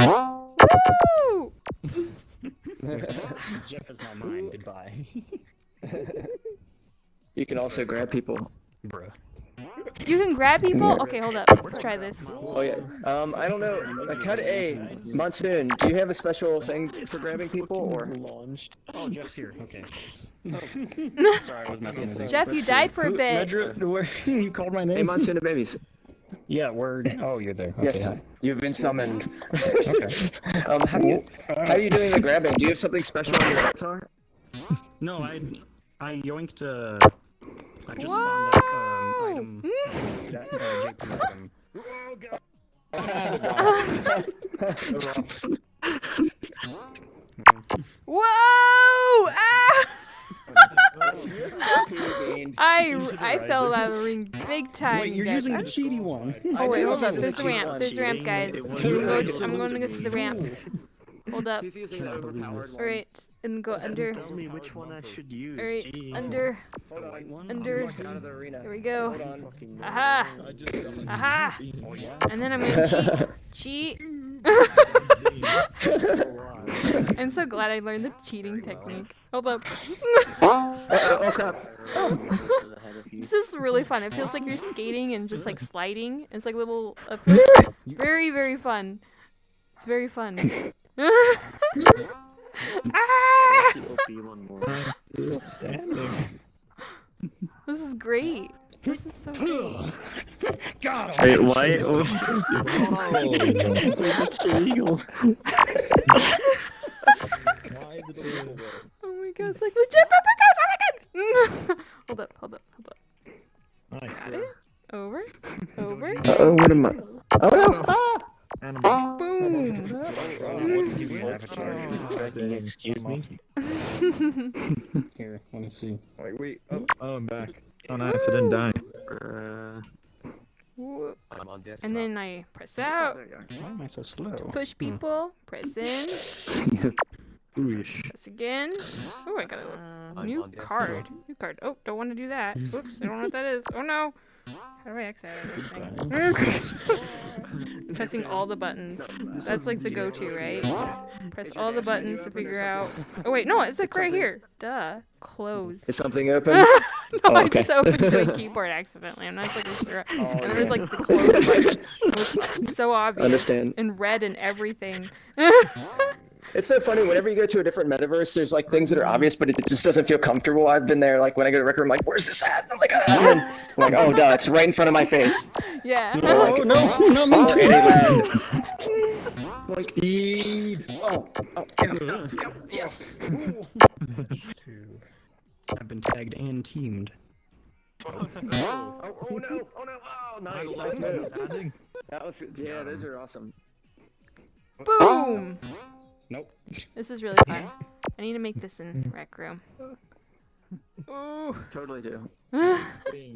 Woo! Jeff is not mine. Goodbye. You can also grab people. Bruh. You can grab people? Okay, hold up. Let's try this. Oh yeah. I don't know. Monsoon. Do you have a special thing for grabbing people or? Launched. Oh, Jeff's here. Okay. Sorry, I was messing with you. Jeff, you died for a bit. Medra, where you called my name? Hey, Monsoon and babies. Yeah, word. Oh, you're there. Okay, Yes, hi. you've been summoned. Okay. How are you doing the grabbing? Do you have something special on your avatar? No, I yoinked I just Whoa! spawned that item. Jake item. Whoa! Ah! I Into the fell out risers. of the ring big time. Wait, you're guys. using the I'm- cheaty one. Oh wait, hold up. using There's the the ramp. cheat There's the ramp, guys. It was I'm going to go to the ramp. Hold up. He's using the overpowered one. Alright, and go under. Tell me which one I should use. Alright, Gee. under. Hold on. Under. Out of the arena. There we go. Hold on. Fucking Aha! Aha! Oh yeah. And then I'm gonna cheat. Cheat. I'm so glad I learned the cheating technique. Hold up. Oh crap. This is really fun. It feels like you're skating and just like sliding. It's like little. It feels very, very fun. It's very fun. Ah! OP one more. Standing. This is great. This is so great. Wait, why? Oh. That's illegal. Oh my god, it's like legit paprikas! Oh my god! Hold up. Nice. Got it? Over. Uh-oh, what am I? Oh no! Ah! Boom! Excuse me? Here, let me see. Wait. Oh, I'm back. Oh, nice. I didn't die. Whoop. I'm on desktop. And then I press out, Why am I so slow? push people, press in, Oosh. press again. Oh, I got a new card. Oh, don't want to do that. Oops, I don't know what that is. Oh no! How do I exit out of this thing? Pressing all the buttons. That's like the go-to, right? Press all the buttons to figure out. Oh wait, no, it's like right here. Duh. Close. Is something open? No, Oh, I okay. just opened the keyboard accidentally. I'm not exactly sure. And there was like the close button. It was so obvious. Understand. And red and everything. It's so funny, whenever you go to a different metaverse, there's like things that are obvious, but it just doesn't feel comfortable. I've been there, like when I go to Rec Room, I'm like, where's this at? And I'm like, ah. And then I'm like, oh, duh, it's right in front of my face. Yeah. Like, No, me or too. anywhere. Like, speed. Yes. I've been tagged and teamed. Oh no, oh, nice move. That was, yeah, those are awesome. Boom! Nope. This is really fun. I need to make this in Rec Room. Ooh. Totally do.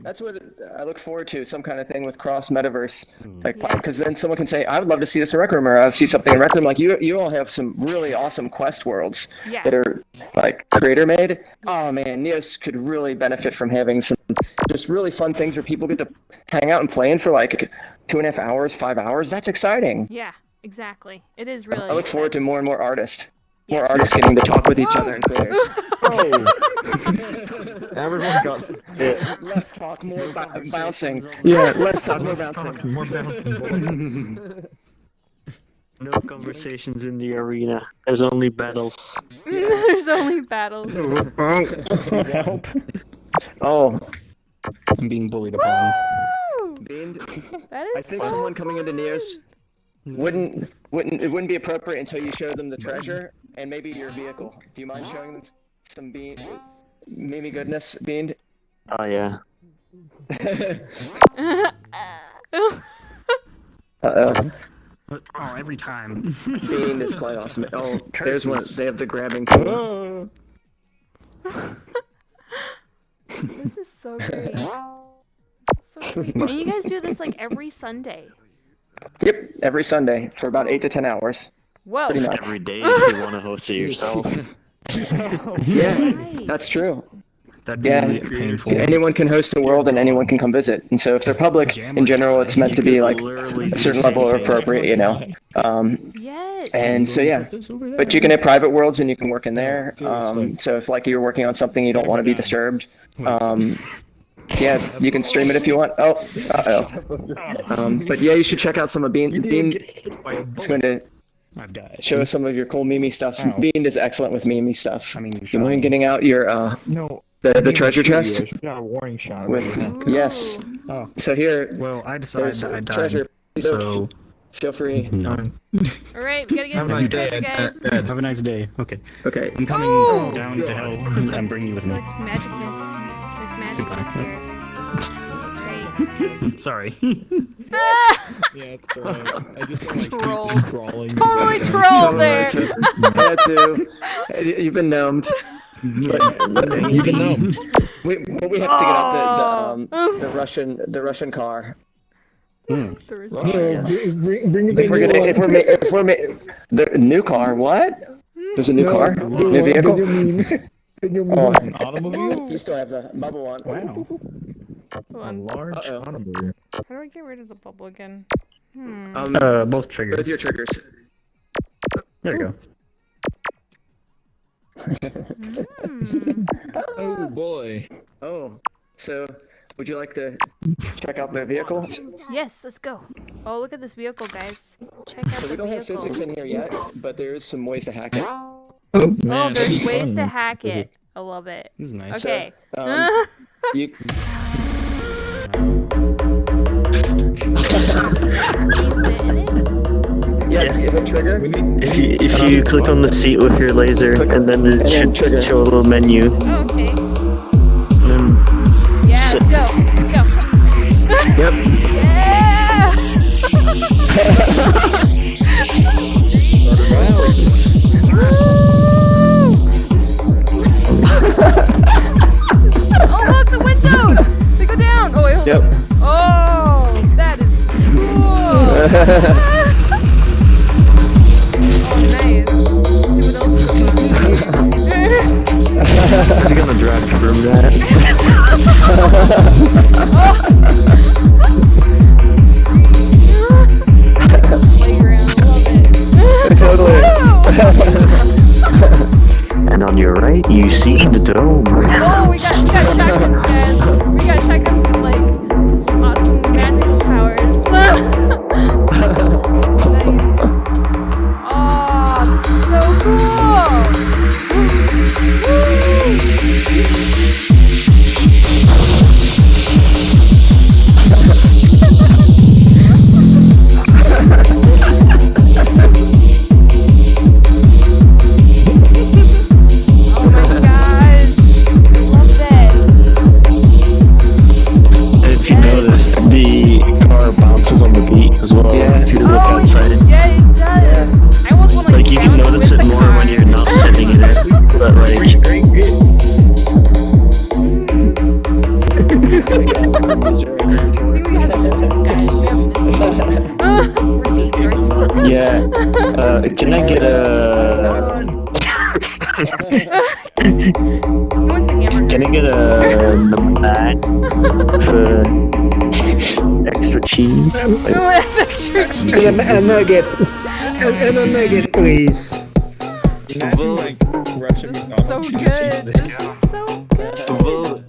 That's what I look forward to, some kind of thing with cross metaverse, like because then someone can say, I would love to see this in Rec Room, or I'll see something in Rec Room. Like you all have some really awesome quest worlds Yeah. that are like creator made. Oh man, NEOS could really benefit from having some just really fun things where people get to hang out and play in for like 2.5 hours, 5 hours. That's exciting. Yeah, exactly. It is really I look forward to more and more artists. More Yes. artists getting to talk with each other and creators. Everyone got hit. Less talk, more bouncing. Yeah, less talk, more bouncing. More bouncing. No conversations in the arena. There's only battles. There's only battles. Help. Oh, I'm being bullied upon. Woo! Bean, That I is think so someone coming into NEOS wouldn't be appropriate until you show them the treasure and maybe your vehicle. Do you mind showing them some Bean, Mimi goodness, Bean? Oh yeah. Uh-oh. Oh, every time. Bean is quite awesome. Oh, there's one. They have the grabbing tool. This is so great. This is so great. And you guys do this like every Sunday. Yep, every Sunday for about 8 to 10 hours. Whoa. Pretty much. Every day if you want to host it yourself. Yeah, Nice. that's true. That'd be Yeah, painful. anyone can host a world and anyone can come visit. And so if they're public, in general, it's meant to be like a certain level of appropriate, you know. Yes. And so yeah, but you can have private worlds and you can work in there. So if like you're working on something you don't want to be disturbed, yeah, you can stream it if you want. Oh, but yeah, you should check out some of Bean. Bean is going to I've died. show us some of your cool Mimi stuff. Oh. Bean is excellent with Mimi stuff. I mean, You mind getting out your No. the treasure chest? Got a warning shot. With Ooh. yes. Oh, So here, well, I decided there's that I died. treasure. So, Feel free. no. All right, we gotta get Have a into nice the day. treasure, guys. Have a nice day. Okay. Okay. I'm coming Oh! down to hell and bring you with me. Like magicness. There's magicness here. Great. Sorry. Yeah, it's alright. I just like Troll. keep crawling. Totally troll there. That too. You've been gnomed. You've been known. We have to get out the Russian car. The Bring it If we're the new car, what? There's a new car, new vehicle. Oh, An automobile? you still have the bubble on. Wow. Hold A on. large Uh-oh. automobile. How do I get rid of the bubble again? Both triggers. With your triggers. There you go. Oh boy. Oh, so would you like to check out the vehicle? Yes, let's go. Oh, look at this vehicle, guys. Check out So the we don't have vehicle. physics in here yet, but there is some ways to hack it. Oh, Oh, man. there's ways to hack it. I love it. This is nice. Okay. You Can you sit in it? yeah, the trigger. If you click on the seat with your laser, and then it should show a little menu. Oh, okay. And Yeah, sit. let's go. Let's go. Yep. Yeah! Oh, look, the windows! They go down! Oh, wait, hold Yep. on. Oh, that is cool! Oh, nice. Let's see what else is going on. Is he gonna drive through that? Playground, love it. Totally. And on your right, you see the dome. Oh, we got shotguns, guys. We got shotguns with like awesome magical powers. Nice. Oh, this is so cool. Oh my gosh. I love this. If you notice, the car bounces on the beat as well. Yeah. If you look Oh, outside. yeah, it does. I almost want to Like you can bounce notice with it the more car. when you're not sitting in it. But like, I think we have this, guys. We have this. We're dangerous. yeah. Can I get a? Who wants a hamburger? Can I get a nugget for extra cheese? Who wants extra cheese? A nugget. And a nugget, please. Imagine, like, Russian So McDonald's. good. This is so good. Oh!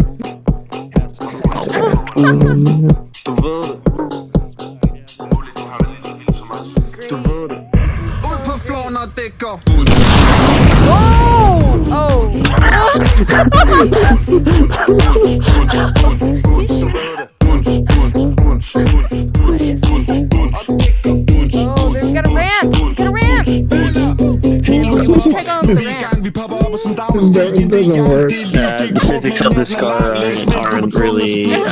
Oh, there we got a ramp! We got a ramp! Let's try going with the ramp. It doesn't work. The physics of this car aren't really that,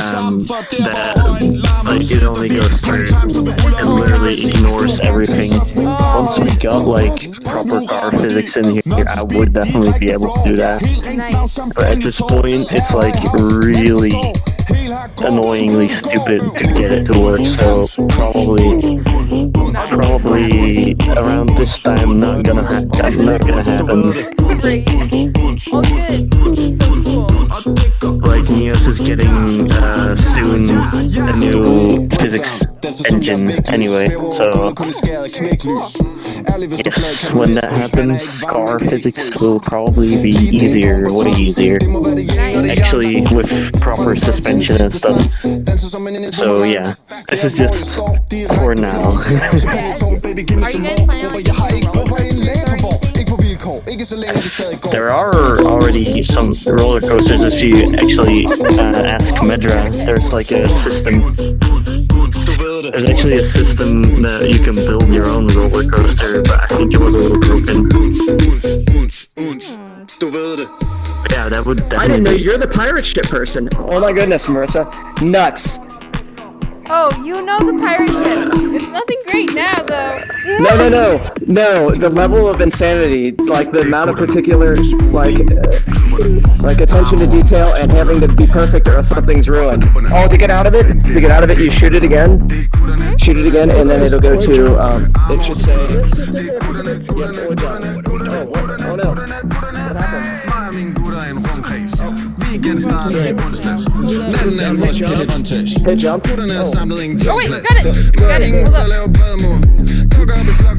like, it only goes through and literally ignores everything. Once we got like proper car physics in here, I would definitely be able to do that. Nice. But at this point, it's like really annoyingly stupid to get it to work. So probably around this time, not gonna happen. Great. Oh, good. So cool. Like NEOS is getting soon a new physics engine anyway, so yes, when that happens, car physics will probably be easier, way easier. Actually, with proper suspension and stuff. So yeah, this is just for now. Yes. Are you guys planning on getting a roller coaster or anything? There are already some roller coasters if you actually ask Medra. There's like a system. There's actually a system that you can build your own roller coaster, but I think it was a little broken. Yeah, that would definitely I didn't know be. you're the pirate ship person. Oh my goodness, Meriesa. Nuts. Oh, you know the pirate ship. It's nothing great now, though. No, the level of insanity, like the amount of particular, like attention to detail and having to be perfect or else something's ruined. Oh, to get out of it, you shoot it again, and then it'll go to, it should say, oh no, what happened? Hit jump. Oh, wait, got it. Hold up.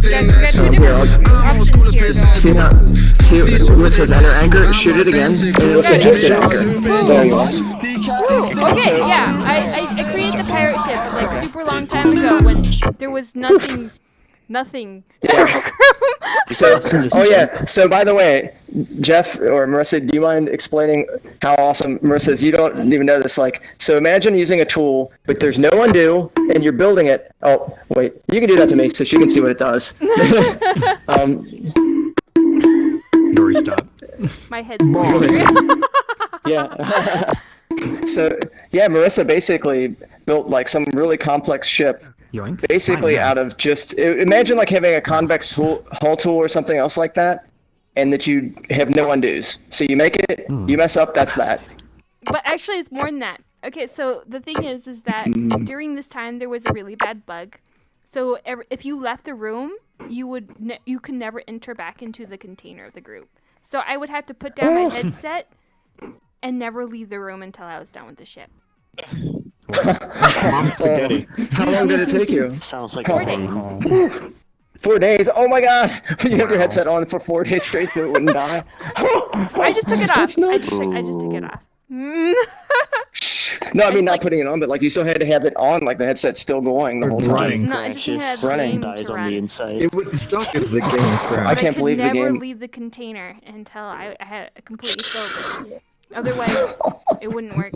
Got two different options here, though. See where it says enter anchor, shoot it again, and it'll say exit anchor. There you are. Ooh, okay, yeah. I created the pirate ship like super long time ago when there was nothing. So, so by the way, Jeff or Marissa, do you mind explaining how awesome Marissa is? You don't even know this. Like, so imagine using a tool, but there's no undo, and you're building it. Oh, wait, you can do that to me so she can see what it does. Dory, stop. My head's going. Yeah. So, yeah, Marissa basically built like some really complex ship. Yoink. Basically out of just, imagine like having a convex hull tool or something else like that, and that you have no undos. So you make it, you mess up, that's that. But actually, it's more than that. Okay, so the thing is that during this time there was a really bad bug. So if you left the room, you could never enter back into the container of the group. So I would have to put down my headset and never leave the room until I was done with the ship. How long did it take you? Sounds like 4 days. 4 days. Oh my god! You have your headset on for 4 days straight so it wouldn't die. I just took it off. That's nuts. I just took it off. No, I mean just, not putting it on, but like you still had to have it on, like the headset's still going the whole time. Running. No, I just didn't have the Running. game dies to on the run. inside. It would suck if the game I crashed. can't believe the I could never game. leave the container until I had a completely filled it. Otherwise, it wouldn't work.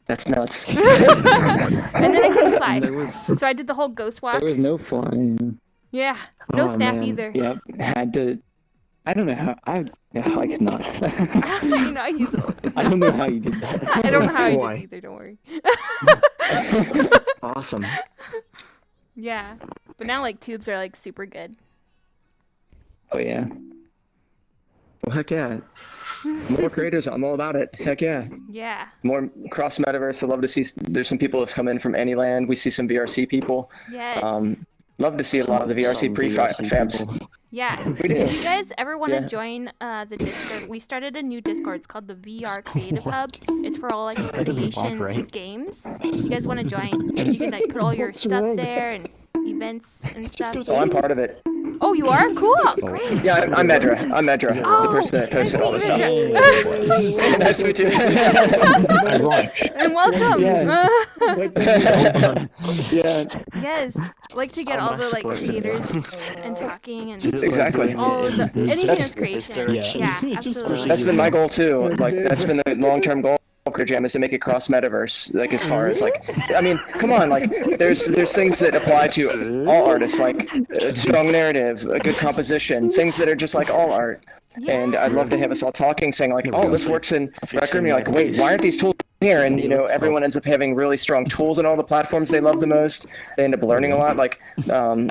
That's nuts. And then I couldn't fly. There was So I did the whole ghost walk. there was no flying. Yeah, no Oh, snap man. either. Yep, had to. I don't know how I could not. You know, I use it. I don't know how you did that. I don't know how I Why? did either. Don't worry. Awesome. Yeah, but now like tubes are like super good. Oh yeah. Well, heck yeah. More creators, I'm all about it. Heck yeah. Yeah. More cross metaverse. I'd love to see. There's some people that's come in from Anyland. We see some VRC people. Yes. Love to see a lot of the VRC Some prefabs. people. Yeah. We do. If you guys ever want to Yeah. join the Discord, we started a new Discord. It's called the VR Creative Hub. It's for all like creation right? games. You guys want to join? You can like put all your stuff there and events and stuff. Oh, I'm part of it. Oh, you are? Cool. Great. Yeah, I'm Medra. I'm Medra, Oh, the person that posted all this stuff. Medra. Nice to meet you. Ironic. And welcome. Yeah. Yeah, Yes. Like to get How all am I the like supposed to do creators and talking and exactly. all the anything that's creation. direction. Yeah, absolutely. That's been my goal too. Like that's been the long-term goal of Career Jam is to make it cross metaverse. Like as far as like, I mean, come on, like there's things that apply to all artists, like strong narrative, a good composition, things that are just like all art. And I'd love to have us all talking, saying like, oh, this works in Rec Room. You're like, wait, why aren't these tools here? And you know, everyone ends up having really strong tools on all the platforms they love the most. They end up learning a lot. Like, I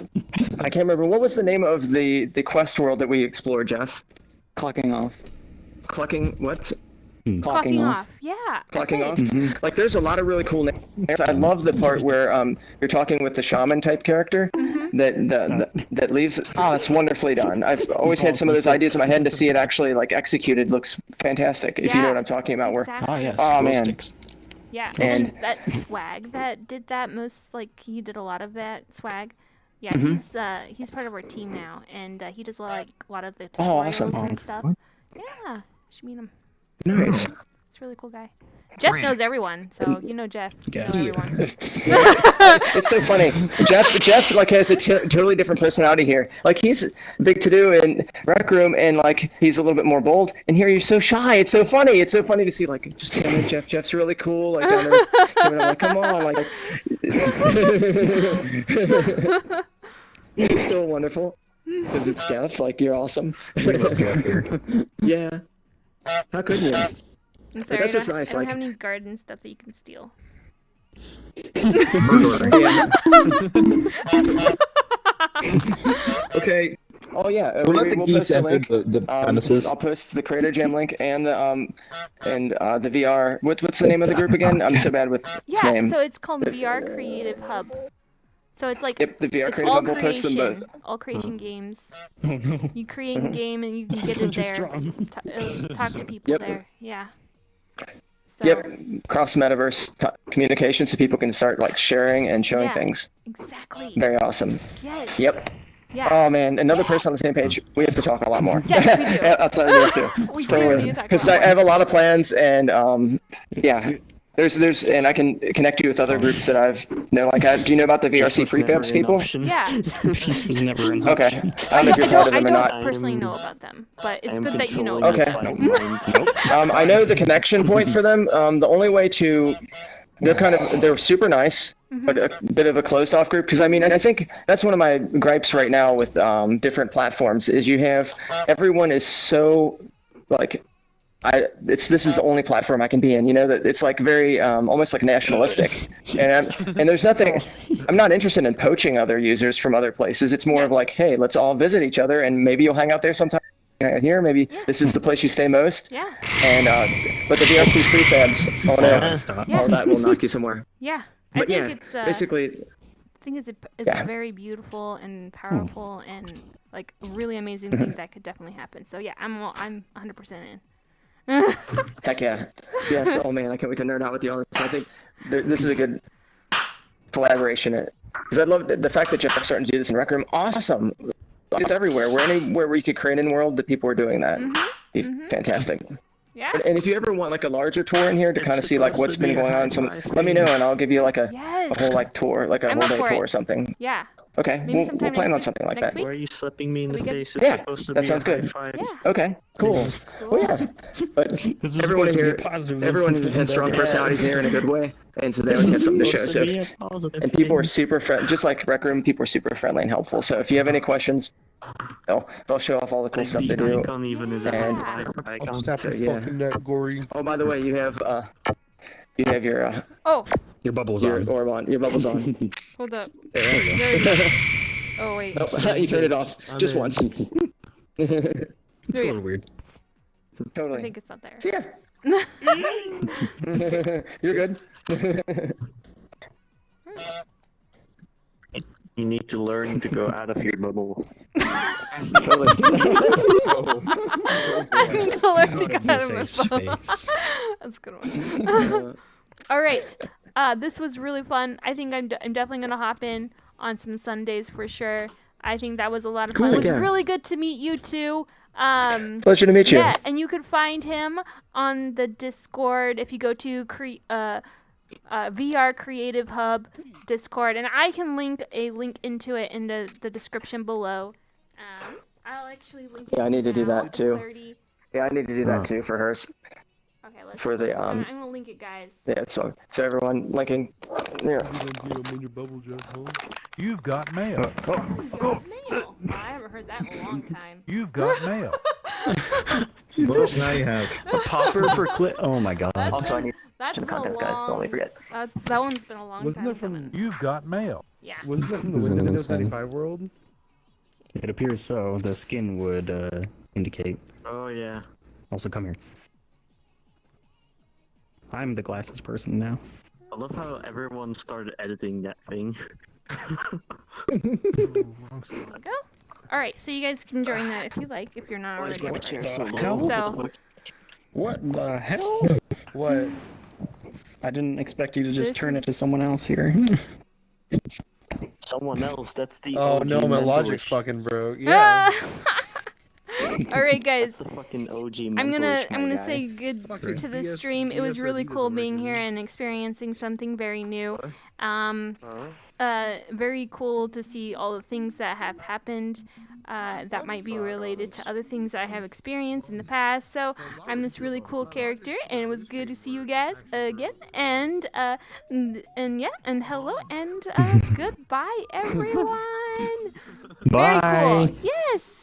can't remember what was the name of the quest world that we explored, Jeff. Clocking off. Clucking what? Clocking off. Yeah. Clocking okay. off. Like there's a lot of really cool names. I love the part where you're talking with the shaman type character that leaves. Oh, it's wonderfully done. I've always had some of those ideas in my head, and to see it actually like executed looks fantastic. If you know what I'm talking about. Exactly. Ah, yes. Oh, glow man. sticks. Yeah. And- And that swag that did that most like he did a lot of that swag. Yeah, he's part of our team now, and he does like a lot of the Oh, tutorials awesome. and stuff. Yeah, you should meet him. Nice. He's a really cool guy. Jeff knows everyone, so you know Jeff. You know everyone. It's so funny. Jeff like has a totally different personality here. Like he's big to do in Rec Room, and like he's a little bit more bold. And here you're so shy. It's so funny. It's so funny to see like just down there, Jeff's really cool. Like down there, like come on, like. He's still wonderful because it's Jeff. Like you're awesome. We love Jeff here. Yeah. How could you? I'm sorry, that's I what's don't, nice, I don't like- have any garden stuff that you can steal. Yeah. Okay. Oh yeah. We'll let the we'll geese post a enter link. the premises. I'll post the Creator Jam link and the VR. What's the name of the group again? I'm so bad with its Yeah, name. so it's called VR Creative Hub. So it's like Yep, the VR it's Creative all Hub. We'll post them creation, both. all creation games. Oh no. You create a game and you can get it there. Talk to people Yep. there. Yeah. So, Yep, cross metaverse communication, so people can start like sharing and showing Yeah. things. Exactly. Very awesome. Yes. Yep. Yeah. Oh man, another person on the same page. We have to talk a lot more. Yes, we do. Outside of this too. We do need to talk Because about I have a lot of plans, and yeah, and I can connect you with other groups that do you know about the VRC prefabs people? Yeah. Peace was never an Okay. option. I don't know if you're part of I them or don't not. personally know about them, but it's good that you know Okay. about them. I know the connection point for them. The only way they're super nice, but a bit of a closed off group. Because and I think that's one of my gripes right now with different platforms is you have everyone is so like. This is the only platform I can be in. That it's like very almost like nationalistic, and there's nothing. I'm not interested in poaching other users from other places. It's more of like, hey, let's all visit each other, and maybe you'll hang out there sometime. Here, maybe this is the place you stay most. Yeah. And but the VRC prefabs, all that will knock you somewhere. Yeah. But I think it's basically. I think it's a very beautiful and powerful and like a really amazing thing that could definitely happen. So yeah, I'm 100% in. Heck yeah. Yes, oh man, I can't wait to nerd out with you on this. I think this is a good collaboration. Because I love the fact that Jeff's starting to do this in Rec Room. Awesome. It's everywhere. Anywhere where you could create in the world, the people are doing that. Fantastic. Yeah. And if you ever want like a larger tour in here to kind of see like what's been going on, let me know and I'll give you like a whole like tour, like a whole day tour or something. Yeah. Okay, we'll plan on something like that. Why are you slapping me in the face? It's Yeah, supposed to that be sounds a good. high five. Yeah. Okay, cool. Well, yeah. But everyone here, everyone has strong personalities here in a good way, and so they always have something to show. So, and people are super friendly, just like Rec Room. People are super friendly and helpful. So if you have any questions, they'll show off all the cool stuff they do. Icon even is a And icon. Stop So, your fucking neck, Gory. oh, by the way, you have your Your bubble's your on. orb on. Your bubble's on. Hold up. There you go. There you go. Oh wait. Oh, you turned it off just once. It's a little weird. I Totally. think it's not there. So, yeah. You're good. You need to learn to go out of your bubble. I need to learn to get out of my phone. That's a good one. All right. This was really fun. I think I'm definitely going to hop in on some Sundays for sure. I think that was a lot of fun. It was really good to meet you two. Pleasure to meet you. Yeah, and you can find him on the Discord if you go to VR Creative Hub Discord, and I can link a link into it in the description below. I'll actually link it. Yeah, I need to do that for too. clarity. Yeah, I need to do that too for hers. Okay, let's. For the, I'm gonna link it, guys. Yeah, so everyone linking. Yeah. You've got mail. Mail. Oh, I haven't heard that in a long time. You've got mail. Well, now you have. A popper for clip. Oh my god. Also, I need That's the been a contest, long. guys. Don't let me forget. That one's been a long Wasn't time that from- coming. You've got mail. Yeah. Wasn't that from the Is it Windows insane? 95 world? It appears so. The skin would indicate. Oh yeah. Also, come here. I'm the glasses person now. I love how everyone started editing that thing. Go. All right, so you guys can join that if you like, if you're not already. So What the hell? What? I didn't expect you to just This turn it to is- someone else here. Someone else. That's the. Oh OG no, my logic mentalist. fucking broke. Yeah. all right, guys. That's the fucking OG I'm gonna mentalist, my guy. say good Fucking to this DS stream. It was really doesn't cool work being either. here and experiencing something very new. Huh? Very cool to see all the things that have happened that might be related to other things that I have experienced in the past. So I'm this really cool character, and it was good to see you guys again. And yeah, and hello, and goodbye, everyone. Bye. Very cool. Yes.